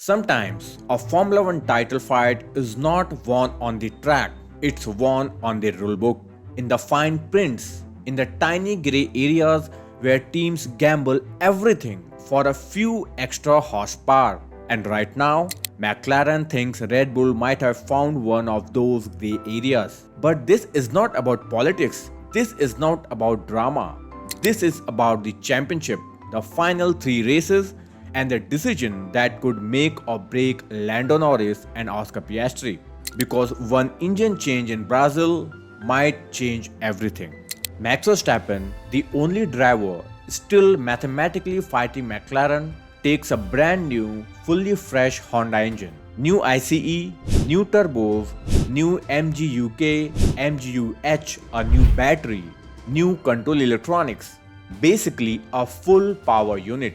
Sometimes a Formula One title fight is not won on the track, it's won on the rulebook, in the fine prints, in the tiny grey areas where teams gamble everything for a few extra horsepower. And right now, McLaren thinks Red Bull might have found one of those grey areas. But this is not about politics, this is not about drama. This is about the championship, the final three races, and the decision that could make or break Lando Norris and Oscar Piastri. Because one engine change in Brazil might change everything. Max Verstappen, the only driver still mathematically fighting McLaren, takes a brand new, fully fresh Honda engine. New ICE, new turbos, new MGUK, MGUH, a new battery, new control electronics, basically a full power unit.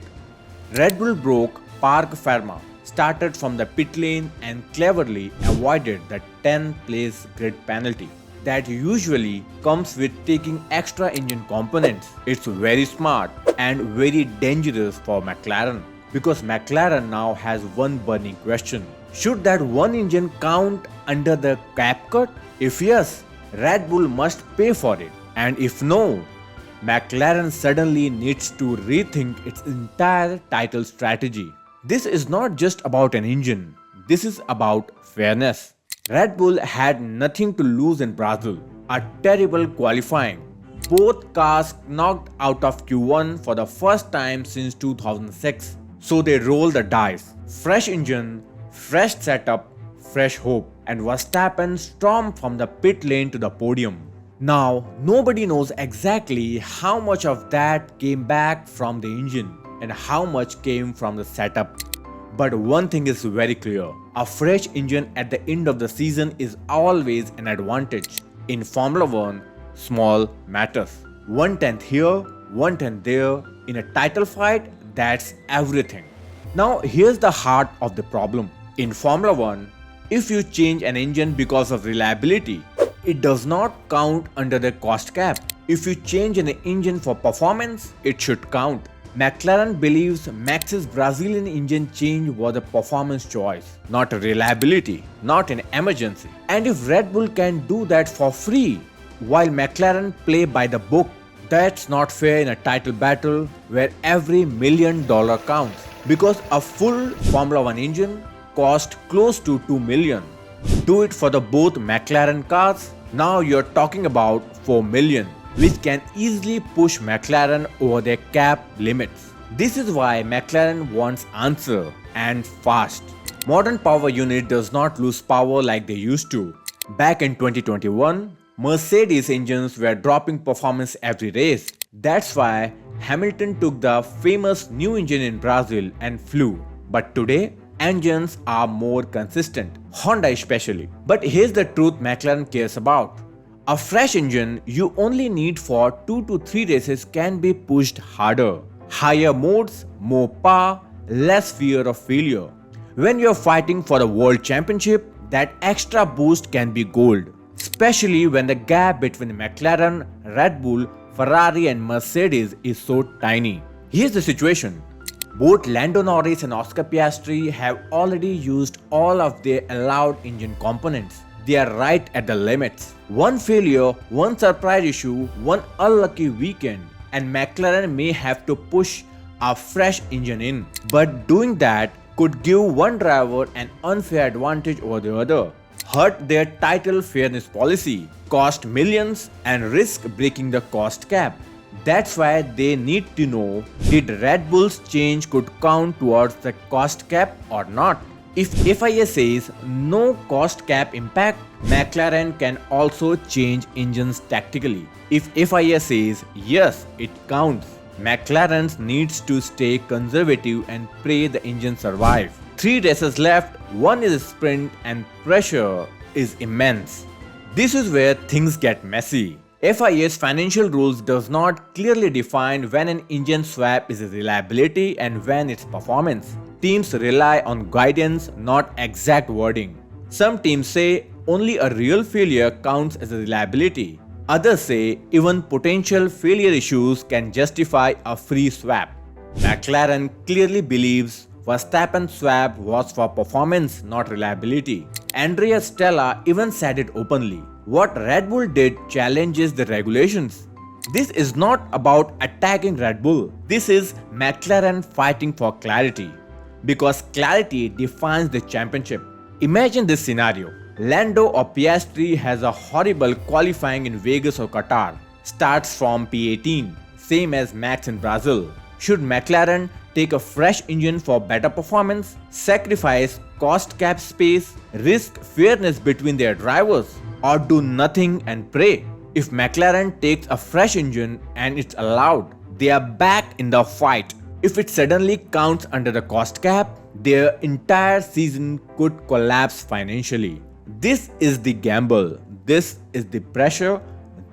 Red Bull broke parc fermé, started from the pit lane and cleverly avoided the 10th-place grid penalty that usually comes with taking extra engine components. It's very smart and very dangerous for McLaren because McLaren now has one burning question. Should that one engine count under the cap cut? If yes, Red Bull must pay for it, and if no, McLaren suddenly needs to rethink its entire title strategy. This is not just about an engine, this is about fairness. Red Bull had nothing to lose in Brazil, a terrible qualifying. Both cars knocked out of Q1 for the first time since 2006. So they roll the dice. Fresh engine, fresh setup, fresh hope. And Verstappen stormed from the pit lane to the podium. Now, nobody knows exactly how much of that came back from the engine and how much came from the setup. But one thing is very clear, a fresh engine at the end of the season is always an advantage. In Formula One, small matters. 1/10 here, 1/10 there, in a title fight, that's everything. Now here's the heart of the problem. In Formula One, if you change an engine because of reliability, it does not count under the cost cap. If you change an engine for performance, it should count. McLaren believes Max's Brazilian engine change was a performance choice, not a reliability, not an emergency. And if Red Bull can do that for free, while McLaren play by the book, that's not fair in a title battle where every $1 million counts. Because a full Formula One engine cost close to $2 million. Do it for the both McLaren cars, now you're talking about $4 million, which can easily push McLaren over their cap limits. This is why McLaren wants answer, and fast. Modern power unit does not lose power like they used to. Back in 2021, Mercedes engines were dropping performance every race. That's why Hamilton took the famous new engine in Brazil and flew. But today, engines are more consistent, Honda especially. But here's the truth McLaren cares about. A fresh engine you only need for 2 to 3 races can be pushed harder. Higher modes, more power, less fear of failure. When you're fighting for the world championship, that extra boost can be gold. Especially when the gap between McLaren, Red Bull, Ferrari and Mercedes is so tiny. Here's the situation. Both Lando Norris and Oscar Piastri have already used all of their allowed engine components. They are right at the limits. One failure, one surprise issue, one unlucky weekend, and McLaren may have to push a fresh engine in. But doing that could give one driver an unfair advantage over the other, hurt their title fairness policy, cost millions, and risk breaking the cost cap. That's why they need to know, did Red Bull's change could count towards the cost cap or not? If FIA says no cost cap impact, McLaren can also change engines tactically. If FIA says yes, it counts, McLaren needs to stay conservative and pray the engine survive. 3 races left, one is a sprint and pressure is immense. This is where things get messy. FIA's financial rules does not clearly define when an engine swap is a reliability and when it's performance. Teams rely on guidance, not exact wording. Some teams say only a real failure counts as a reliability. Others say even potential failure issues can justify a free swap. McLaren clearly believes Verstappen's swap was for performance, not reliability. Andrea Stella even said it openly. What Red Bull did challenges the regulations. This is not about attacking Red Bull. This is McLaren fighting for clarity. Because clarity defines the championship. Imagine this scenario. Lando or Piastri has a horrible qualifying in Vegas or Qatar. Starts from P18, same as Max in Brazil. Should McLaren take a fresh engine for better performance, sacrifice cost cap space, risk fairness between their drivers, or do nothing and pray? If McLaren takes a fresh engine and it's allowed, they are back in the fight. If it suddenly counts under the cost cap, their entire season could collapse financially. This is the gamble. This is the pressure.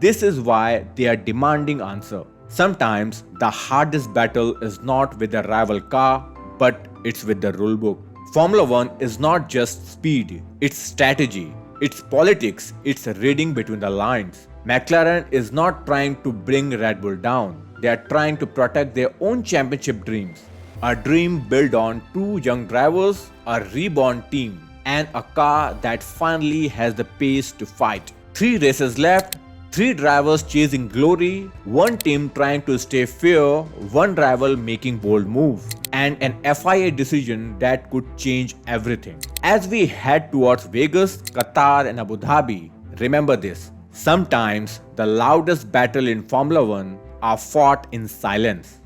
This is why they are demanding answer. Sometimes the hardest battle is not with the rival car, but it's with the rulebook. Formula 1 is not just speed, it's strategy, it's politics, it's reading between the lines. McLaren is not trying to bring Red Bull down. They are trying to protect their own championship dreams. A dream built on two young drivers, a reborn team, and a car that finally has the pace to fight. 3 races left, 3 drivers chasing glory, 1 team trying to stay fair, 1 rival making bold move, and an FIA decision that could change everything. As we head towards Vegas, Qatar and Abu Dhabi, remember this. Sometimes the loudest battle in Formula 1 are fought in silence.